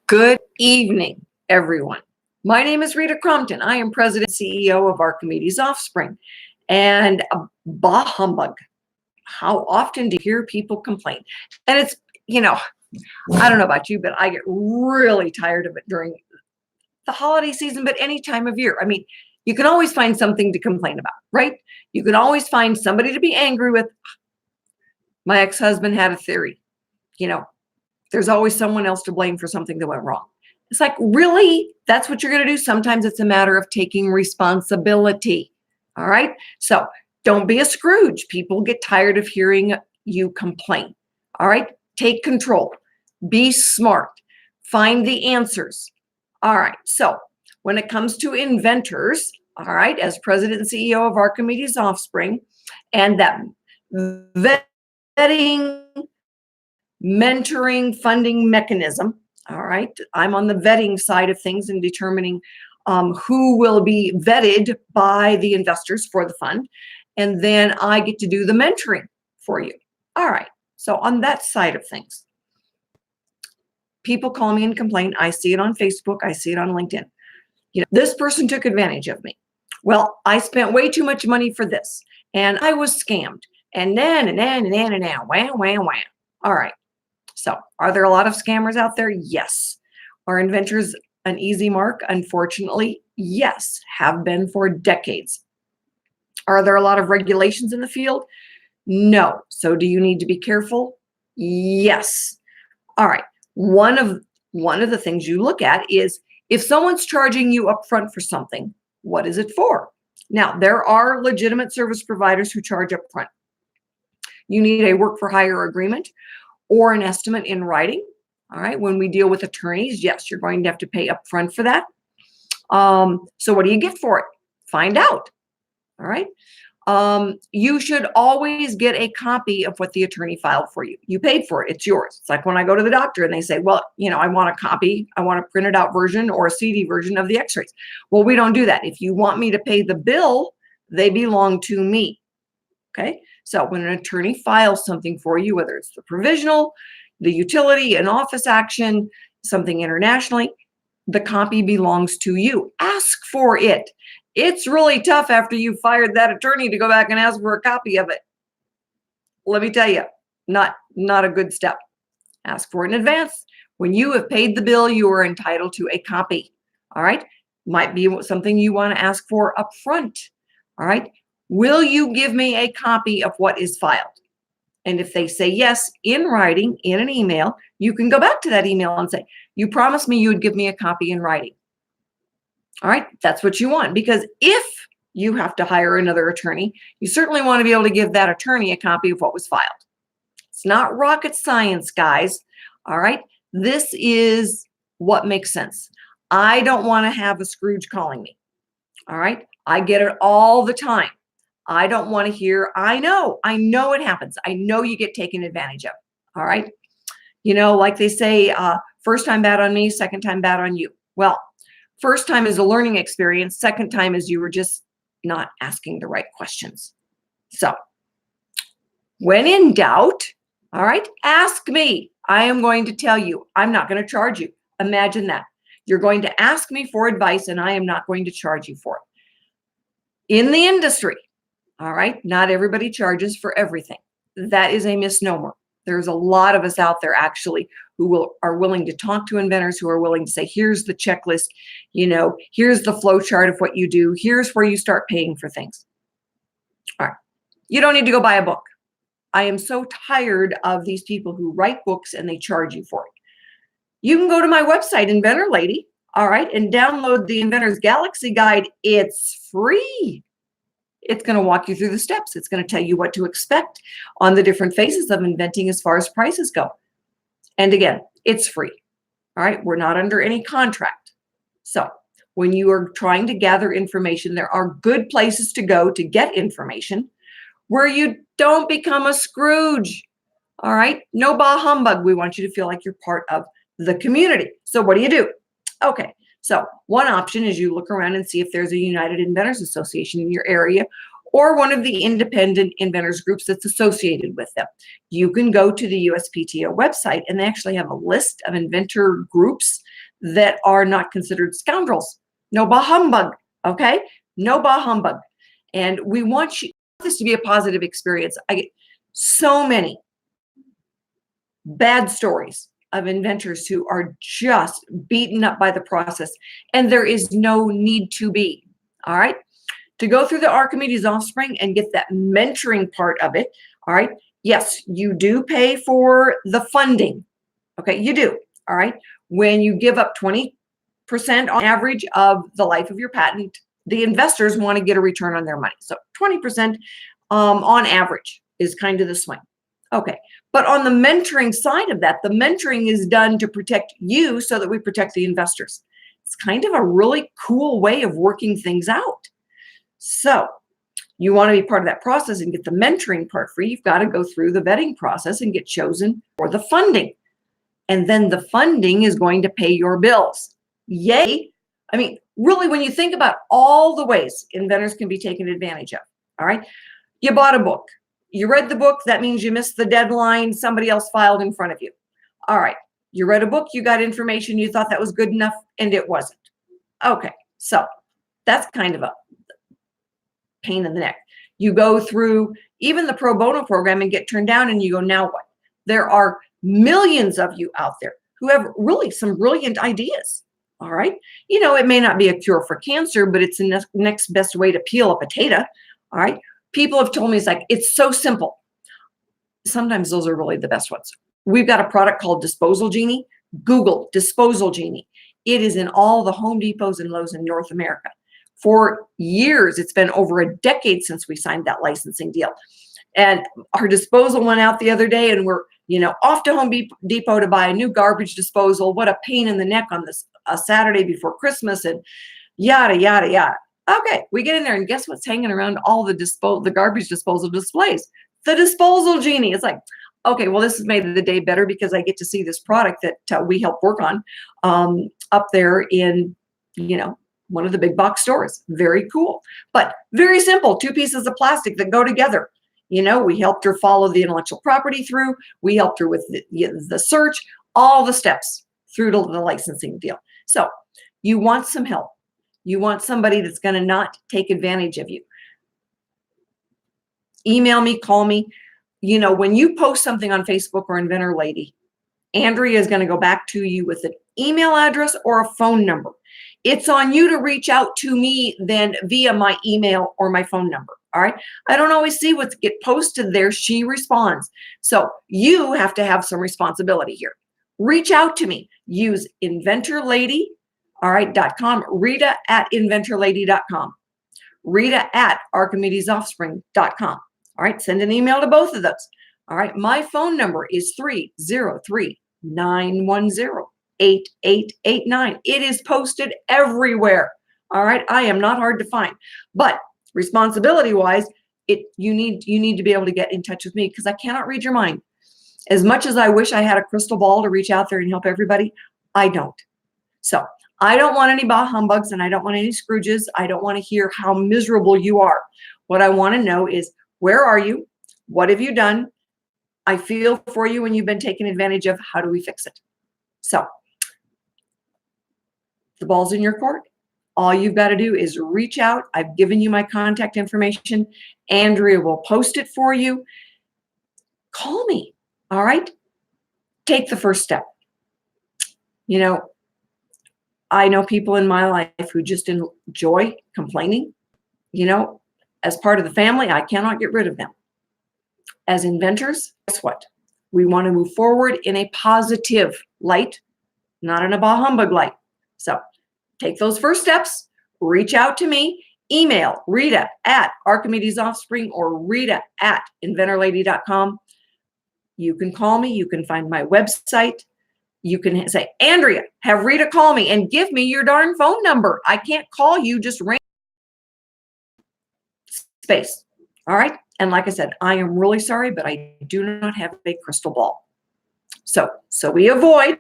Good evening, everyone. My name is Rita Crompton. I am President and CEO of Archimedes Offspring. And bah humbug. How often do you hear people complain? And it's, I don't know about you, but I get really tired of it during the holiday season, but any time of year. I mean, you can always find something to complain about, right? You can always find somebody to be angry with. My ex-husband had a theory, you know, there's always someone else to blame for something that went wrong. It's like, really? That's what you're going to do? Sometimes it's a matter of taking responsibility. All right. So don't be a Scrooge. People get tired of hearing you complain. All right. Take control. Be smart. Find the answers. All right. So when it comes to inventors, all right, as president and CEO of Archimedes Offspring, and that vetting, mentoring, funding mechanism. All right. I'm on the vetting side of things and determining who will be vetted by the investors for the fund. And then I get to do the mentoring for you. All right. So on that side of things, people call me and complain. I see it on Facebook. I see it on LinkedIn. This person took advantage of me. Well, I spent way too much money for this and I was scammed. And then, wham, wham, wham. All right. So are there a lot of scammers out there? Yes. Are inventors an easy mark? Unfortunately, yes, have been for decades. Are there a lot of regulations in the field? No. So do you need to be careful? Yes. All right. One of the things you look at is if someone's charging you upfront for something, what is it for? Now, there are legitimate service providers who charge upfront. You need a work for hire agreement or an estimate in writing. All right. When we deal with attorneys, yes, you're going to have to pay upfront for that. So what do you get for it? Find out. All right. You should always get a copy of what the attorney filed for you. You paid for it. It's yours. It's like when I go to the doctor and they say, well, I want a copy. I want a printed out version or a CD version of the x-rays. Well, we don't do that. If you want me to pay the bill, they belong to me. Okay. So when an attorney files something for you, whether it's the provisional, the utility, an office action, something internationally, the copy belongs to you. Ask for it. It's really tough after you fired that attorney to go back and ask for a copy of it. Let me tell you, not a good step. Ask for it in advance. When you have paid the bill, you are entitled to a copy. All right. Might be something you want to ask for up front. All right. Will you give me a copy of what is filed? And if they say yes, in writing, in an email, you can go back to that email and say, you promised me you would give me a copy in writing. All right, that's what you want. Because if you have to hire another attorney, you certainly want to be able to give that attorney a copy of what was filed. It's not rocket science, guys. All right, this is what makes sense. I don't want to have a Scrooge calling me. All right, I get it all the time. I don't want to hear, I know it happens. I know you get taken advantage of. All right. Like they say, first time bad on me, second time bad on you. Well, first time is a learning experience. Second time is you were just not asking the right questions. So when in doubt, all right, ask me. I am going to tell you, I'm not going to charge you. Imagine that. You're going to ask me for advice and I am not going to charge you for it. In the industry, all right, not everybody charges for everything. That is a misnomer. There's a lot of us out there actually who are willing to talk to inventors, who are willing to say, here's the checklist, here's the flow chart of what you do. Here's where you start paying for things. All right. You don't need to go buy a book. I am so tired of these people who write books and they charge you for it. You can go to my website, Inventor Lady, all right, and download the Inventor's Galaxy Guide. It's free. It's going to walk you through the steps. It's going to tell you what to expect on the different phases of inventing as far as prices go. And again, it's free. All right. We're not under any contract. So when you are trying to gather information, there are good places to go to get information where you don't become a Scrooge. All right. No bah humbug. We want you to feel like you're part of the community. So what do? Okay. So one option is you look around and see if there's a United Inventors Association in your area, or one of the independent inventors groups that's associated with them. You can go to the USPTO website, and they actually have a list of inventor groups that are not considered scoundrels. No bah humbug, okay? No bah humbug. And we want this to be a positive experience. I get so many bad stories of inventors who are just beaten up by the process, and there is no need to be. All right, to go through the Archimedes Offspring and get that mentoring part of it. All right, yes, you do pay for the funding. Okay, you do. All right, when you give up 20% on average of the life of your patent, the investors want to get a return on their money. So 20% on average is kind of the swing. Okay, but on the mentoring side of that, the mentoring is done to protect you so that we protect the investors. It's kind of a really cool way of working things out. So you want to be part of that process and get the mentoring part free, you've got to go through the vetting process and get chosen for the funding. And then the funding is going to pay your bills. Yay. I mean, really, when you think about all the ways inventors can be taken advantage of, all right, you bought a book. You read the book, that means you missed the deadline, somebody else filed in front of you. All right, you read a book, you got information, you thought that was good enough, and it wasn't. Okay, so that's kind of a pain in the neck. You go through even the pro bono program and get turned down, and you go, now what? There are millions of you out there who have really some brilliant ideas. All right, you know, it may not be a cure for cancer, but it's the next best way to peel a potato. All right, people have told me it's so simple. Sometimes those are really the best ones. We've got a product called Disposal Genie. Google Disposal Genie. It is in all the Home Depots and Lowe's in North America. For years, it's been over a decade since we signed that licensing deal. And our disposal went out the other day, and we're, off to Home Depot to buy a new garbage disposal. What a pain in the neck on this a Saturday before Christmas, and yada, yada, yada. Okay, we get in there, and guess what's hanging around all the garbage disposal displays? The Disposal Genie. It's like, okay, well, this has made the day better because I get to see this product that we help work on up there in, one of the big box stores. Very cool, but very simple. 2 pieces of plastic that go together. We helped her follow the intellectual property through. We helped her with the search, all the steps through to the licensing deal. So you want some help. You want somebody that's going to not take advantage of you. Email me, call me. When you post something on Facebook or Inventor Lady, Andrea is going to go back to you with an email address or a phone number. It's on you to reach out to me then via my email or my phone number. All right. I don't always see what's get posted there. She responds. So you have to have some responsibility here. Reach out to me. Use inventorlady, all right, .com, Rita at inventorlady.com, Rita at archimedesoffspring.com. All right. Send an email to both of those. All right. My phone number is 303-910-8889. It is posted everywhere. All right. I am not hard to find, but responsibility wise, you need to be able to get in touch with me because I cannot read your mind. As much as I wish I had a crystal ball to reach out there and help everybody, I don't. So I don't want any bah humbugs, and I don't want any Scrooges. I don't want to hear how miserable you are. What I want to know is, where are you? What have you done? I feel for you when you've been taken advantage of. How do we fix it? So the ball's in your court. All you've got to do is reach out. I've given you my contact information. Andrea will post it for you. Call me. All right. Take the first step. I know people in my life who just enjoy complaining. As part of the family, I cannot get rid of them. As inventors, guess what? We want to move forward in a positive light, not in a bah humbug light. So take those first steps, reach out to me, email Rita at Archimedes Offspring or Rita at inventorlady.com. You can call me. You can find my website. You can say, Andrea, have Rita call me and give me your darn phone number. I can't call you, just ring space. All right. And like I said, I am really sorry, but I do not have a crystal ball. So we avoid